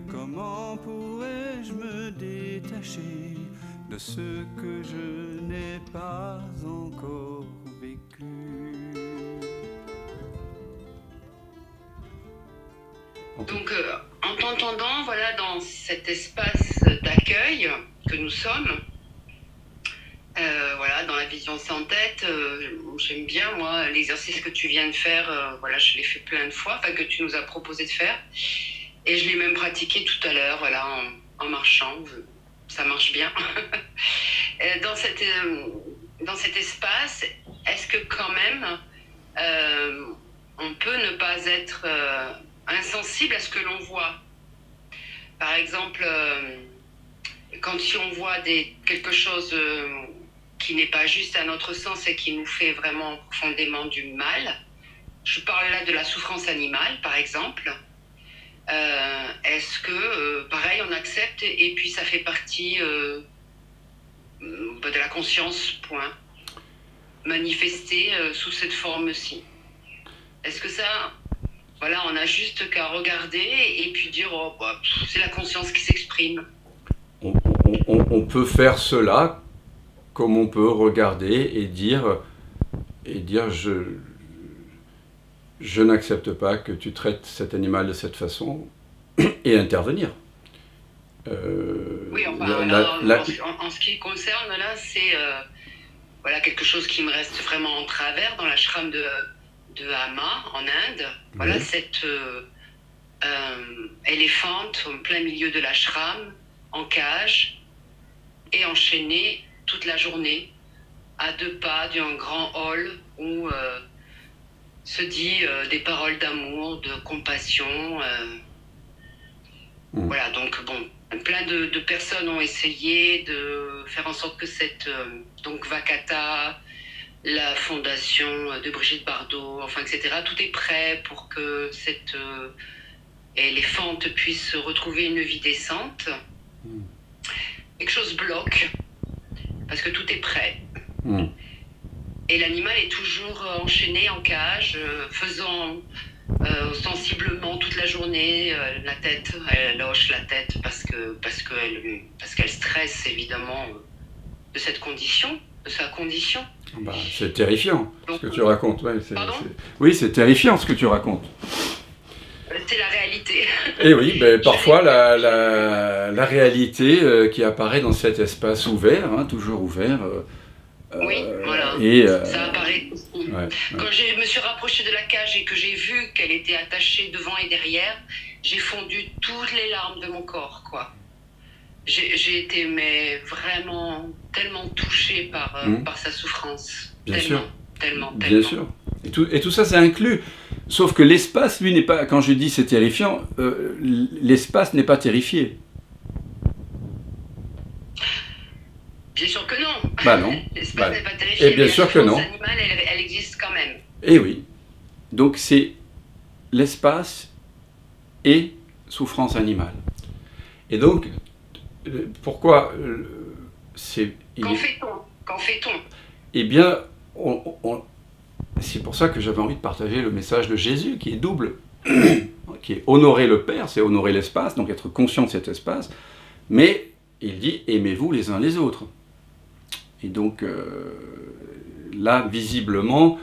Comment pourrais-je me détacher de ce que je n'ai pas encore vécu? Donc, en t'entendant, voilà, dans cet espace d'accueil que nous sommes, voilà, dans la vision sans tête, j'aime bien, moi, l'exercice que tu viens de faire, voilà, je l'ai fait plein de fois, enfin, que tu nous as proposé de faire. Et je l'ai même pratiqué tout à l'heure, voilà, en marchant. Ça marche bien. Dans cet espace, est-ce que quand même, on peut ne pas être insensible à ce que l'on voit? Par exemple, quand si on voit quelque chose qui n'est pas juste à notre sens et qui nous fait vraiment profondément du mal, je parle là de la souffrance animale, par exemple. Est-ce que, pareil, on accepte et puis ça fait partie de la conscience, point, manifestée sous cette forme-ci? Est-ce que ça, voilà, on a juste qu'à regarder et puis dire, oh, bah, c'est la conscience qui s'exprime? On peut faire cela comme on peut regarder et dire je n'accepte pas que tu traites cet animal de cette façon et intervenir. Oui, enfin, là, en ce qui concerne, là, c'est voilà, quelque chose qui me reste vraiment en travers dans l'ashram de Hama, en Inde. Voilà, Oui. cette éléphante au plein milieu de l'ashram, en cage, et enchaînée toute la journée, à 2 pas d'un grand hall où se dit des paroles d'amour, de compassion. Voilà, donc bon, plein de personnes ont essayé de faire en sorte que cette donc Vakata, la fondation de Brigitte Bardot, enfin etc. Tout est prêt pour que cette éléphante puisse retrouver une vie décente. Quelque chose bloque parce que tout est prêt. Et l'animal est toujours enchaîné en cage, faisant sensiblement toute la journée la tête, elle hoche la tête parce qu'elle stresse évidemment de cette condition, de sa condition. Bah, c'est terrifiant. Donc, ce que tu racontes. Ouais, pardon ? Oui, c'est terrifiant ce que tu racontes. C'est la réalité. Et oui, ben, parfois la réalité qui apparaît dans cet espace ouvert, hein, toujours ouvert. Oui, voilà. Et, ça apparaît aussi. Ouais. Quand je me suis rapprochée de la cage et que j'ai vu qu'elle était attachée devant et derrière, j'ai fondu toutes les larmes de mon corps, quoi. J'ai été mais vraiment tellement touchée par sa souffrance. Bien tellement, sûr. Tellement. Bien sûr. Et tout ça, c'est inclus. Sauf que l'espace, lui, n'est pas. Quand je dis c'est terrifiant, l'espace n'est pas terrifié. Bien sûr que non. Bah non. L'espace n'est pas terrifié. Et bien sûr que non. La souffrance animale, elle existe quand même. Et oui. Donc c'est l'espace et souffrance animale. Et donc, pourquoi Qu'en fait-on ? Qu'en fait-on ? Eh bien, c'est pour ça que j'avais envie de partager le message de Jésus, qui est double, qui est honorer le Père, c'est honorer l'espace, donc être conscient de cet espace, mais il dit aimez-vous les uns les autres. Et donc là, visiblement,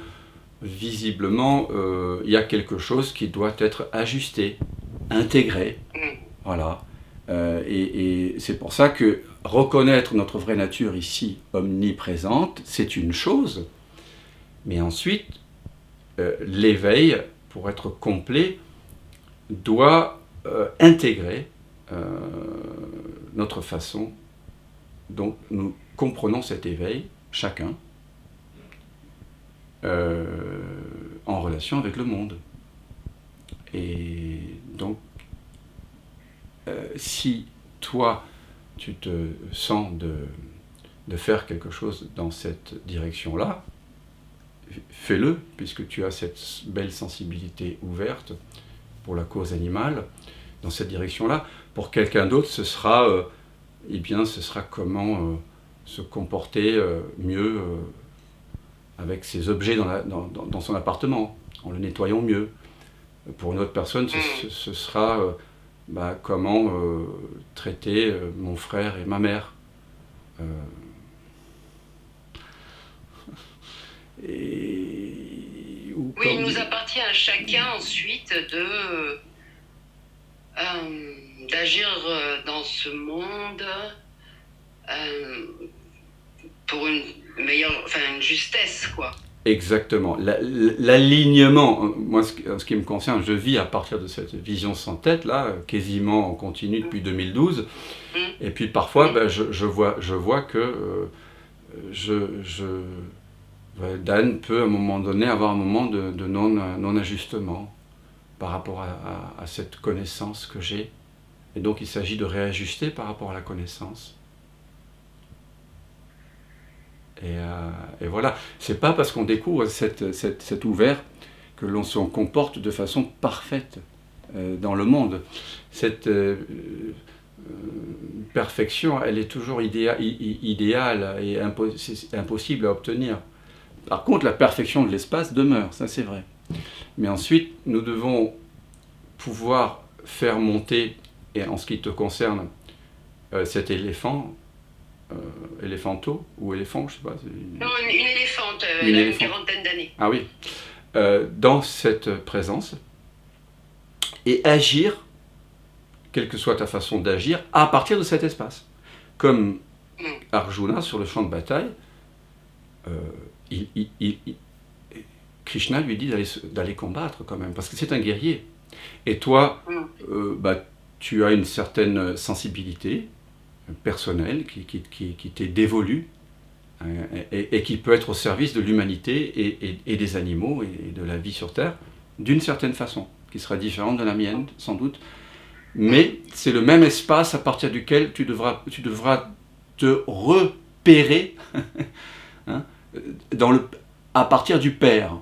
il y a quelque chose qui doit être ajusté, intégré, voilà. Et c'est pour ça que reconnaître notre vraie nature ici, omniprésente, c'est une chose, mais ensuite, l'éveil, pour être complet, doit intégrer notre façon dont nous comprenons cet éveil, chacun, en relation avec le monde. Et donc, si toi, tu te sens de faire quelque chose dans cette direction-là, fais-le, puisque tu as cette belle sensibilité ouverte pour la cause animale, dans cette direction-là. Pour quelqu'un d'autre, ce sera comment se comporter mieux avec ses objets dans son appartement, en le nettoyant mieux. Pour une autre personne, ce sera comment traiter mon frère et ma mère. Oui, il nous appartient à chacun ensuite d'agir dans ce monde pour une justesse, quoi. Exactement. L'alignement, moi, en ce qui me concerne, je vis à partir de cette vision sans tête, là, quasiment en continu depuis 2012. Et puis parfois, je vois que Dan peut à un moment donné avoir un moment de non-ajustement par rapport à cette connaissance que j'ai. Et donc il s'agit de réajuster par rapport à la connaissance. Et voilà, c'est pas parce qu'on découvre cet ouvert que l'on se comporte de façon parfaite dans le monde. Cette perfection, elle est toujours idéale et impossible à obtenir. Par contre, la perfection de l'espace demeure, ça c'est vrai. Mais ensuite, nous devons pouvoir faire monter, et en ce qui te concerne, cet éléphant, éléphanto ou éléphant, je sais pas. Non, une éléphante, elle a une quarantaine d'années. Ah oui. Dans cette présence, et agir, quelle que soit ta façon d'agir, à partir de cet espace. Comme Arjuna sur le champ de bataille, Krishna lui dit d'aller combattre quand même, parce que c'est un guerrier. Et toi, tu as une certaine sensibilité personnelle qui t'est dévolue et qui peut être au service de l'humanité et des animaux et de la vie sur Terre, d'une certaine façon, qui sera différente de la mienne, sans doute. Mais c'est le même espace à partir duquel tu devras te repérer hein, à partir du Père,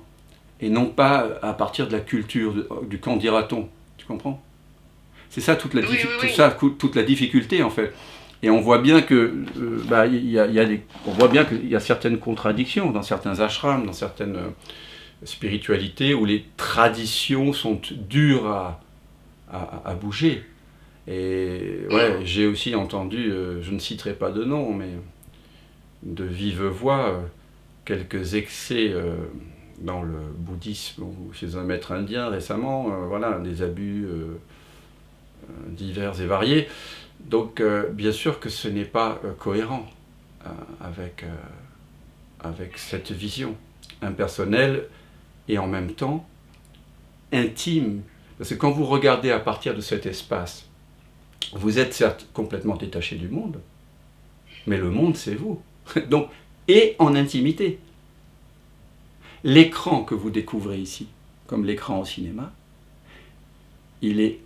et non pas à partir de la culture, du quand dira-t-on. Tu comprends ? C'est ça toute la difficulté en fait. Et on voit bien que qu'il y a certaines contradictions dans certains ashrams, dans certaines spiritualités où les traditions sont dures à bouger. Et j'ai aussi entendu, je ne citerai pas de nom, mais de vive voix, quelques excès dans le bouddhisme ou chez un maître indien récemment, des abus divers et variés. Donc bien sûr que ce n'est pas cohérent avec cette vision impersonnelle et en même temps intime. Parce que quand vous regardez à partir de cet espace, vous êtes certes complètement détaché du monde, mais le monde c'est vous. Donc, et en intimité. L'écran que vous découvrez ici, comme l'écran au cinéma, il est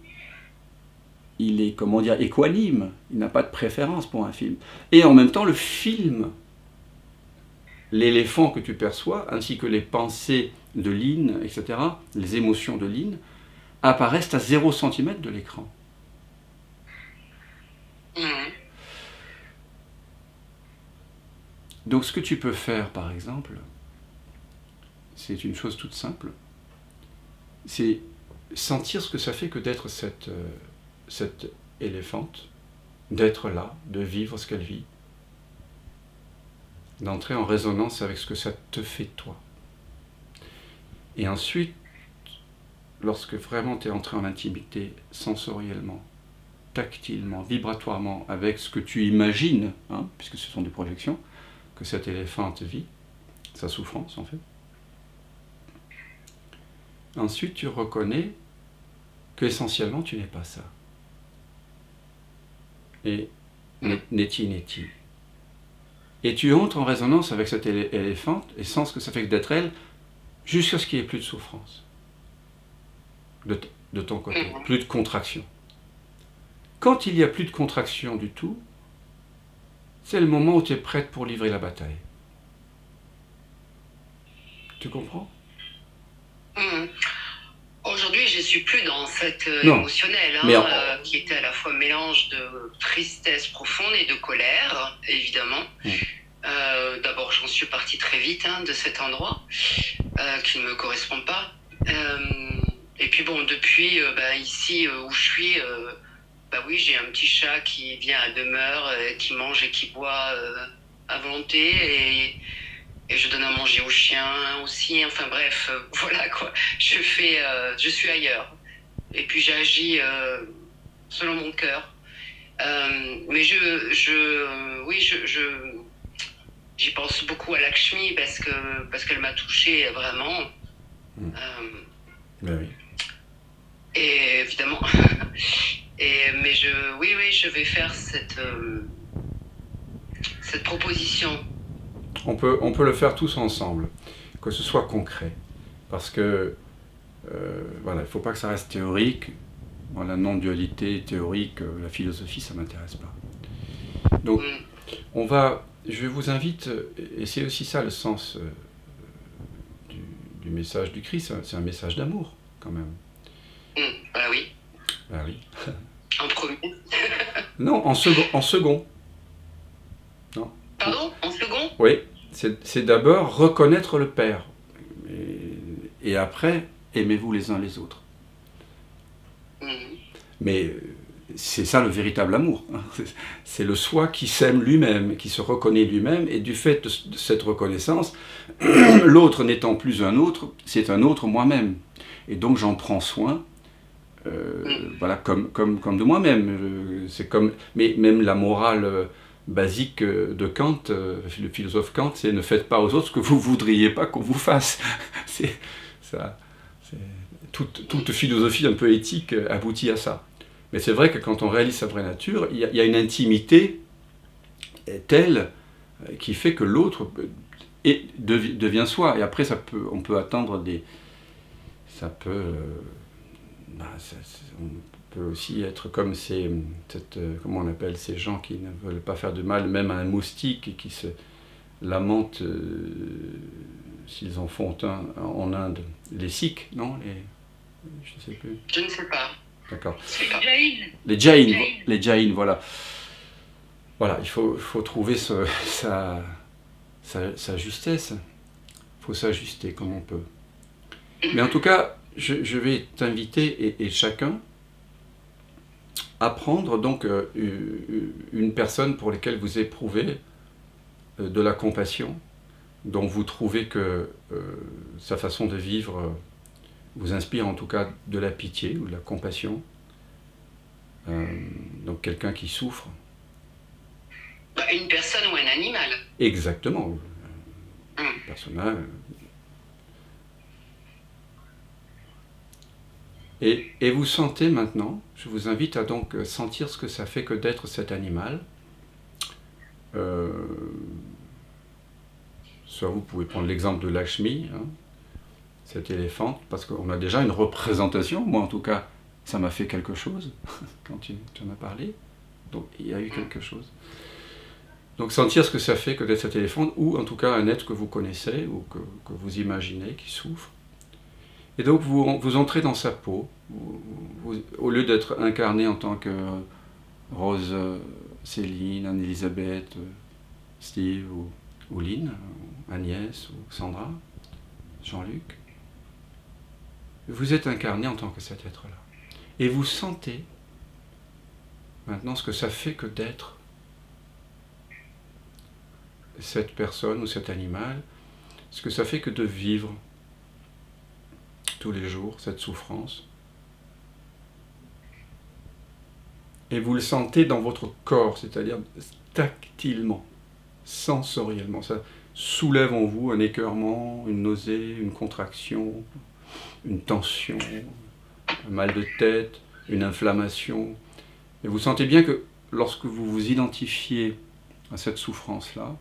équanime, il n'a pas de préférence pour un film. Et en même temps, le film, l'éléphant que tu perçois, ainsi que les pensées de Lynn, etc., les émotions de Lynn, apparaissent à 0 cm de l'écran. Donc ce que tu peux faire, par exemple, c'est une chose toute simple, c'est sentir ce que ça fait que d'être cette éléphante, d'être là, de vivre ce qu'elle vit, d'entrer en résonance avec ce que ça te fait toi. Et ensuite, lorsque vraiment tu es entré en intimité sensoriellement, tactilement, vibratoirement, avec ce que tu imagines, puisque ce sont des projections, que cette éléphante vit, sa souffrance en fait, ensuite tu reconnais qu'essentiellement tu n'es pas ça. Et neti. Et tu entres en résonance avec cette éléphante et sens ce que ça fait que d'être elle, jusqu'à ce qu'il n'y ait plus de souffrance. De ton côté, plus de contraction. Quand il n'y a plus de contraction du tout, c'est le moment où tu es prête pour livrer la bataille. Tu comprends ? Aujourd'hui, je ne suis plus dans cette émotionnelle, qui était à la fois mélange de tristesse profonde et de colère, évidemment. D'abord, j'en suis partie très vite de cet endroit, qui ne me correspond pas. Et puis bon, depuis ici où je suis, Bah oui, j'ai un petit chat qui vient à demeure, qui mange et qui boit à volonté, et je donne à manger aux chiens aussi. Enfin bref, voilà quoi. Je suis ailleurs. Et puis j'agis selon mon cœur. Mais oui, j'y pense beaucoup à Lakshmi parce qu'elle m'a touchée vraiment. Ben oui. Et évidemment. Mais oui, je vais faire cette proposition. On peut le faire tous ensemble, que ce soit concret. Parce que, voilà, il ne faut pas que ça reste théorique. Bon, la non-dualité théorique, la philosophie, ça ne m'intéresse pas. Donc, je vous invite, et c'est aussi ça le sens du message du Christ, c'est un message d'amour, quand même. Bah oui. Bah oui. En premier. Non, en second. Non. Pardon? En second? Oui, c'est d'abord reconnaître le Père. Et après, aimez-vous les uns les autres. Mais c'est ça le véritable amour. C'est le soi qui s'aime lui-même, qui se reconnaît lui-même, et du fait de cette reconnaissance, l'autre n'étant plus un autre, c'est un autre moi-même. Et donc j'en prends soin, voilà, comme de moi-même. C'est comme, mais même la morale basique de Kant, le philosophe Kant, c'est ne faites pas aux autres ce que vous voudriez pas qu'on vous fasse. Toute philosophie un peu éthique aboutit à ça. Mais c'est vrai que quand on réalise sa vraie nature, il y a une intimité telle qui fait que l'autre devient soi. Et après, on peut attendre des... on peut aussi être comme comment on appelle ces gens qui ne veulent pas faire de mal, même à un moustique, et qui se lamentent s'ils en font un en Inde. Les Sikhs, non? Je ne sais plus. Je ne sais pas. D'accord. Les Jains. Les Jains, voilà. Voilà, il faut trouver sa justesse. Il faut s'ajuster comme on peut. Mais en tout cas, je vais t'inviter, et chacun, à prendre donc une personne pour laquelle vous éprouvez de la compassion, dont vous trouvez que sa façon de vivre vous inspire en tout cas de la pitié ou de la compassion. Donc quelqu'un qui souffre. Une personne ou un animal. Exactement. Un personnage. Et vous sentez maintenant, je vous invite à donc sentir ce que ça fait que d'être cet animal. Soit vous pouvez prendre l'exemple de Lakshmi, cet éléphant, parce qu'on a déjà une représentation. Moi en tout cas, ça m'a fait quelque chose quand tu en as parlé. Donc il y a eu quelque chose. Donc sentir ce que ça fait que d'être cet éléphant, ou en tout cas un être que vous connaissez, ou que vous imaginez, qui souffre. Et donc vous entrez dans sa peau, au lieu d'être incarné en tant que Rose, Céline, Anne-Elisabeth, Steve, ou Lynn, ou Agnès, ou Sandra, Jean-Luc. Vous êtes incarné en tant que cet être-là. Et vous sentez maintenant ce que ça fait que d'être cette personne ou cet animal, ce que ça fait que de vivre tous les jours cette souffrance. Et vous le sentez dans votre corps, c'est-à-dire tactilement, sensoriellement. Ça soulève en vous un écœurement, une nausée, une contraction, une tension, un mal de tête, une inflammation. Et vous sentez bien que lorsque vous vous identifiez à cette souffrance-là,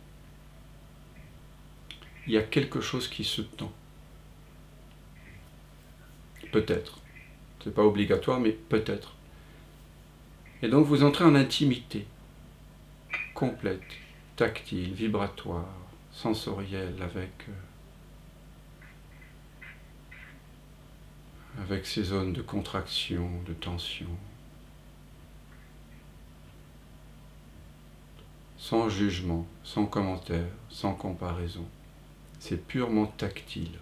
il y a quelque chose qui se tend. Peut-être. Ce n'est pas obligatoire, mais peut-être. Et donc vous entrez en intimité complète, tactile, vibratoire, sensorielle, avec ces zones de contraction, de tension. Sans jugement, sans commentaire, sans comparaison. C'est purement tactile.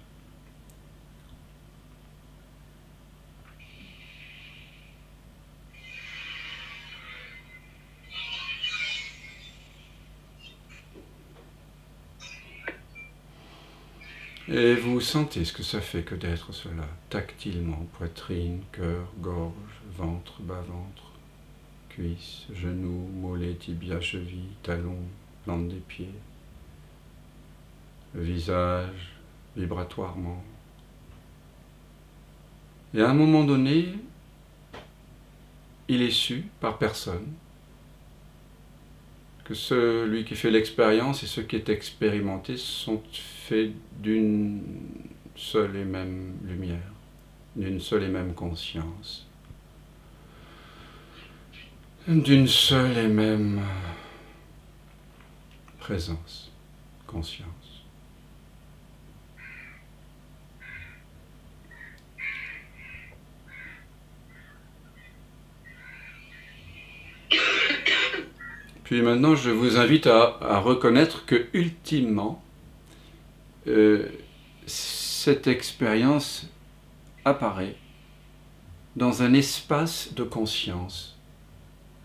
Et vous sentez ce que ça fait que d'être cela, tactilement, poitrine, cœur, gorge, ventre, bas-ventre, cuisses, genoux, mollets, tibias, chevilles, talons, plante des pieds, le visage, vibratoirement. Et à un moment donné, il est su par personne que celui qui fait l'expérience et ce qui est expérimenté sont faits d'une seule et même lumière, d'une seule et même conscience, d'une seule et même présence, conscience. Puis maintenant, je vous invite à reconnaître que, ultimement, cette expérience apparaît dans un espace de conscience.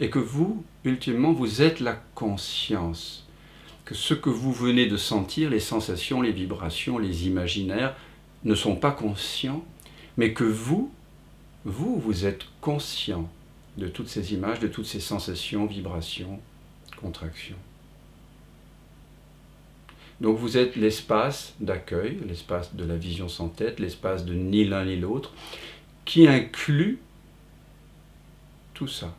Et que vous, ultimement, vous êtes la conscience. Que ce que vous venez de sentir, les sensations, les vibrations, les imaginaires, ne sont pas conscients, mais que vous êtes conscient de toutes ces images, de toutes ces sensations, vibrations, contraction. Donc vous êtes l'espace d'accueil, l'espace de la vision sans tête, l'espace de ni l'un ni l'autre, qui inclut tout ça.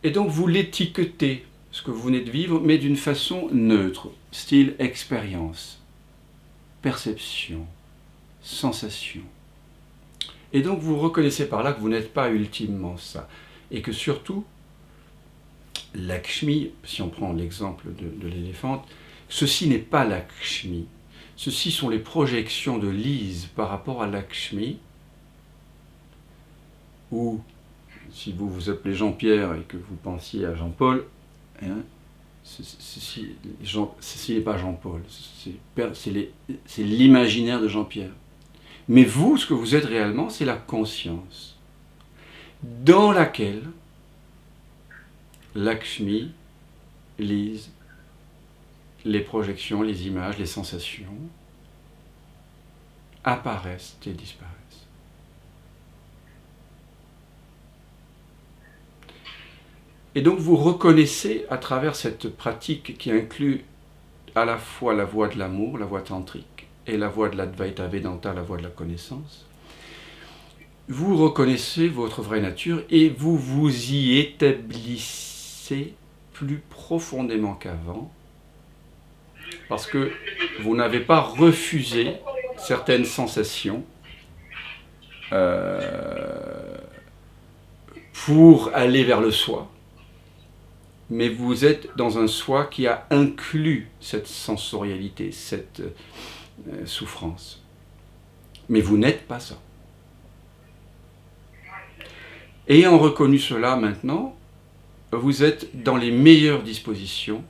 Et donc vous l'étiquetez, ce que vous venez de vivre, mais d'une façon neutre, style expérience, perception, sensation. Et donc vous reconnaissez par là que vous n'êtes pas ultimement ça, et que surtout, Lakshmi, si on prend l'exemple de l'éléphante, ceci n'est pas Lakshmi. Ceci sont les projections de Lise par rapport à Lakshmi, ou si vous vous appelez Jean-Pierre et que vous pensiez à Jean-Paul, hein, ceci n'est pas Jean-Paul, c'est l'imaginaire de Jean-Pierre. Mais vous, ce que vous êtes réellement, c'est la conscience, dans laquelle Lakshmi, Lise, les projections, les images, les sensations apparaissent et disparaissent. Et donc vous reconnaissez à travers cette pratique qui inclut à la fois la voie de l'amour, la voie tantrique, et la voie de l'Advaita Vedanta, la voie de la connaissance, vous reconnaissez votre vraie nature et vous vous y établissez plus profondément qu'avant, parce que vous n'avez pas refusé certaines sensations pour aller vers le soi, mais vous êtes dans un soi qui a inclus cette sensorialité, cette souffrance. Mais vous n'êtes pas ça. Ayant reconnu cela maintenant, vous êtes dans les meilleures dispositions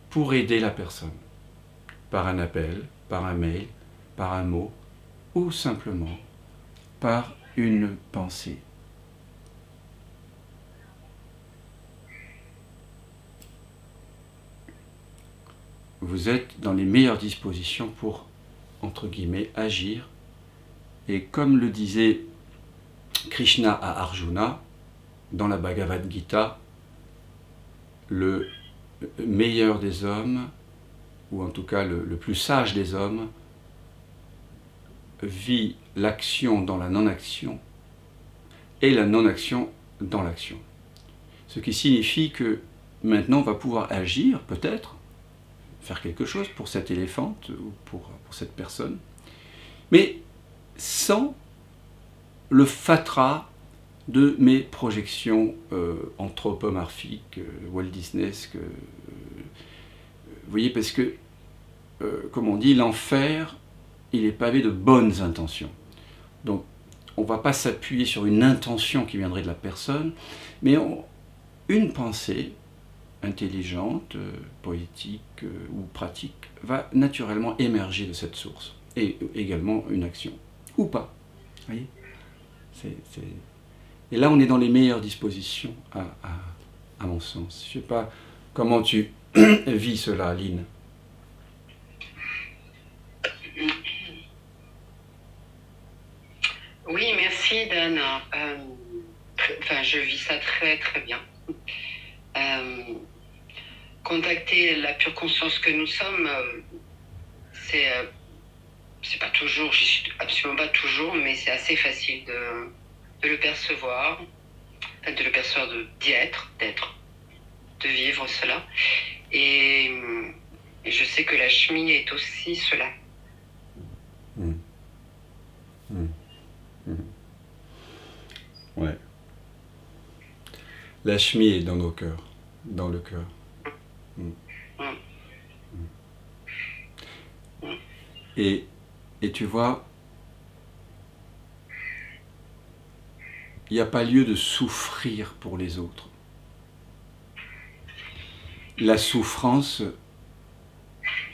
pour aider la personne, par un appel, par un mail, par un mot, ou simplement par une pensée. Vous êtes dans les meilleures dispositions pour, entre guillemets, agir. Et comme le disait Krishna à Arjuna, dans la Bhagavad Gita, le meilleur des hommes, ou en tout cas le plus sage des hommes, vit l'action dans la non-action et la non-action dans l'action. Ce qui signifie que maintenant on va pouvoir agir, peut-être, faire quelque chose pour cette éléphante ou pour cette personne, mais sans le fatras de mes projections anthropomorphiques, Walt Disneyesques. Vous voyez, parce que, comme on dit, l'enfer, il est pavé de bonnes intentions. Donc, on ne va pas s'appuyer sur une intention qui viendrait de la personne, mais une pensée intelligente, poétique ou pratique va naturellement émerger de cette source. Et également une action. Ou pas. Vous voyez ? Et là, on est dans les meilleures dispositions, à mon sens. Je ne sais pas comment tu vis cela, Aline. merci Dana. Je vis ça très très bien. Contacter la pure conscience que nous sommes, c'est pas toujours, j'y suis absolument pas toujours, mais c'est assez facile de le percevoir, de le percevoir, d'être, de vivre cela. Et je sais que la Shmi est aussi cela. Ouais. La Shmi est dans nos cœurs, dans le cœur. Et tu vois, il n'y a pas lieu de souffrir pour les autres. La souffrance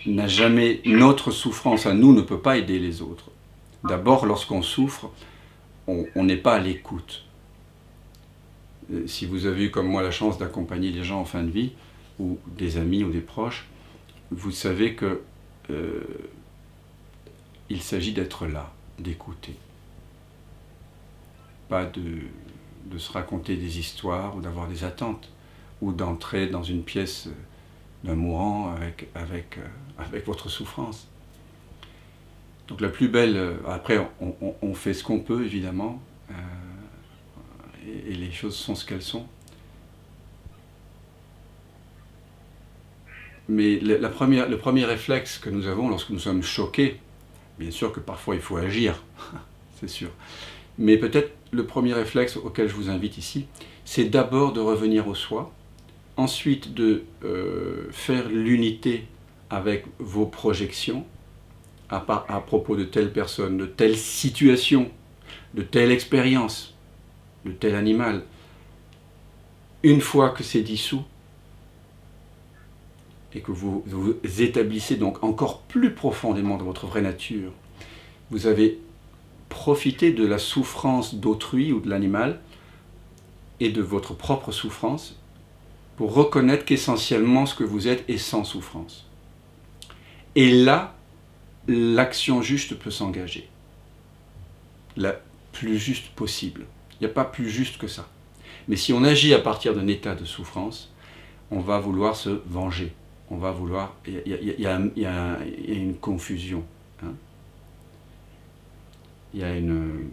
n'a jamais... Notre souffrance à nous ne peut pas aider les autres. D'abord, lorsqu'on souffre, on n'est pas à l'écoute. Si vous avez eu comme moi la chance d'accompagner les gens en fin de vie, ou des amis ou des proches, vous savez que il s'agit d'être là, d'écouter. Pas de se raconter des histoires ou d'avoir des attentes, ou d'entrer dans une pièce d'un mourant avec votre souffrance. Donc la plus belle, après on fait ce qu'on peut évidemment, et les choses sont ce qu'elles sont. Mais le premier réflexe que nous avons lorsque nous sommes choqués, bien sûr que parfois il faut agir, c'est sûr, mais peut-être le premier réflexe auquel je vous invite ici, c'est d'abord de revenir au soi, ensuite de faire l'unité avec vos projections à propos de telle personne, de telle situation, de telle expérience, de tel animal. Une fois que c'est dissous, et que vous établissez donc encore plus profondément dans votre vraie nature, vous avez profité de la souffrance d'autrui ou de l'animal et de votre propre souffrance pour reconnaître qu'essentiellement ce que vous êtes est sans souffrance. Et là, l'action juste peut s'engager. La plus juste possible. Il n'y a pas plus juste que ça. Mais si on agit à partir d'un état de souffrance, on va vouloir se venger. On va vouloir... Il y a une confusion. Hein. Il y a une...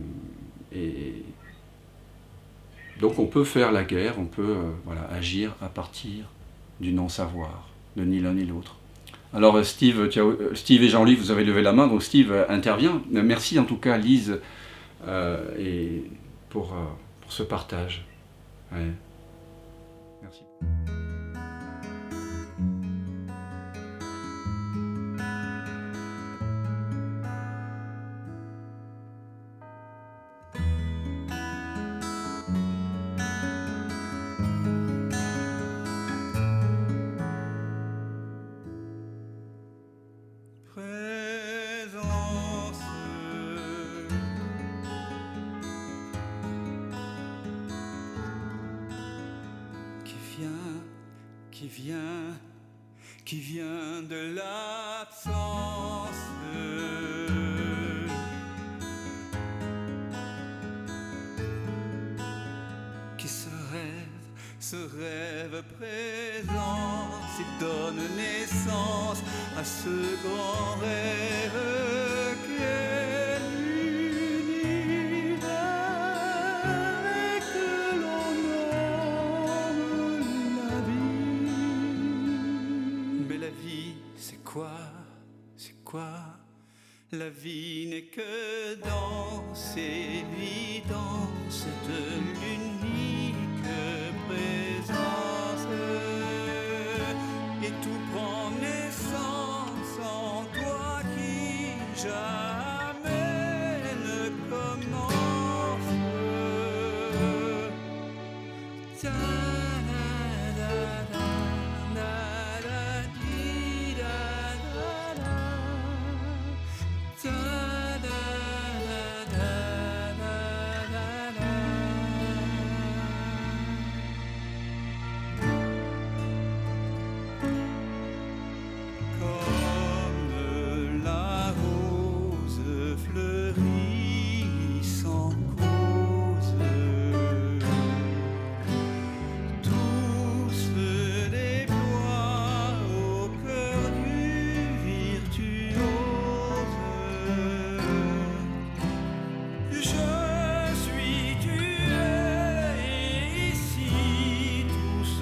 Donc on peut faire la guerre, on peut agir à partir du non-savoir, de ni l'un ni l'autre. Alors Steve et Jean-Louis, vous avez levé la main, donc Steve intervient. Merci en tout cas Lise et pour ce partage. Ouais. Merci. Qui vient de l'absence, qui ce rêve présent, s'il donne naissance à ce grand rêve qu'est l'univers et que l'on nomme la vie. Mais la vie, c'est quoi? C'est quoi? La vie n'est que danse, évidence de l'unique présence. Et tout prend naissance en toi qui jamais ne commence.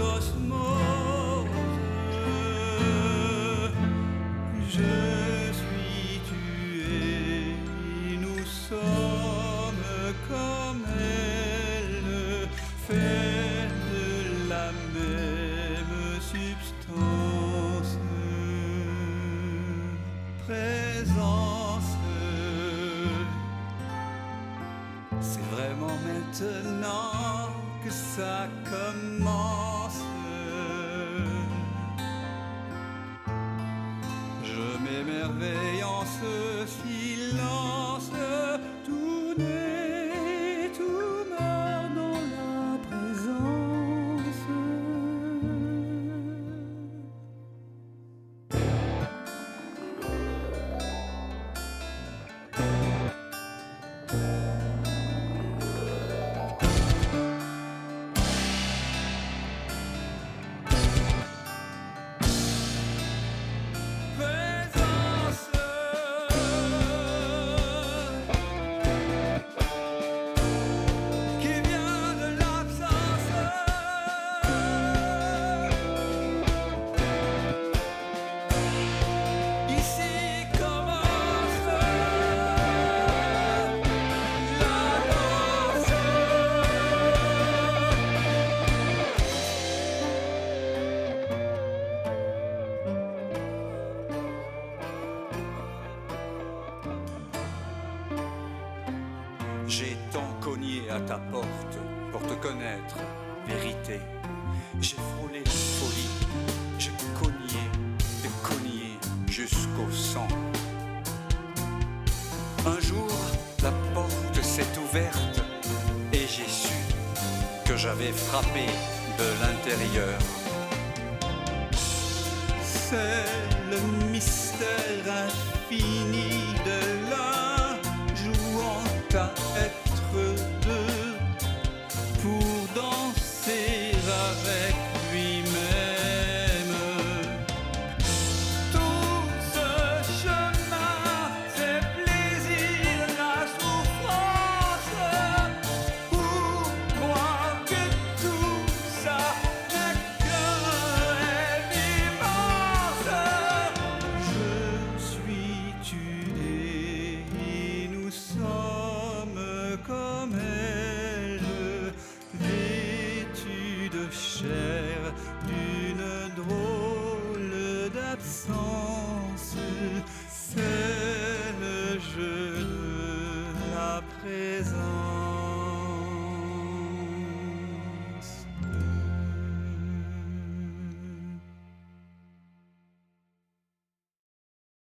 osmose. Je suis tué, nous sommes comme elle, faits de la même substance. Présence, c'est vraiment maintenant que ça commence. Je m'émerveille en ce silence, tout naît, tout meurt dans la présence. J'ai tant cogné à ta porte pour te connaître, vérité. J'ai frôlé folie, j'ai cogné jusqu'au sang. Un jour, la porte s'est ouverte et j'ai su que j'avais frappé de l'intérieur. C'est le mystère infini de l'un jouant à être deux pour danser avec lui-même. Tout ce chemin, c'est plaisir, la souffrance. Pour moi que tout ça n'est qu'un rêve immense. Je suis tué et nous sommes comme elle, vêtus de chair d'une drôle d'absence. C'est le jeu de la présence.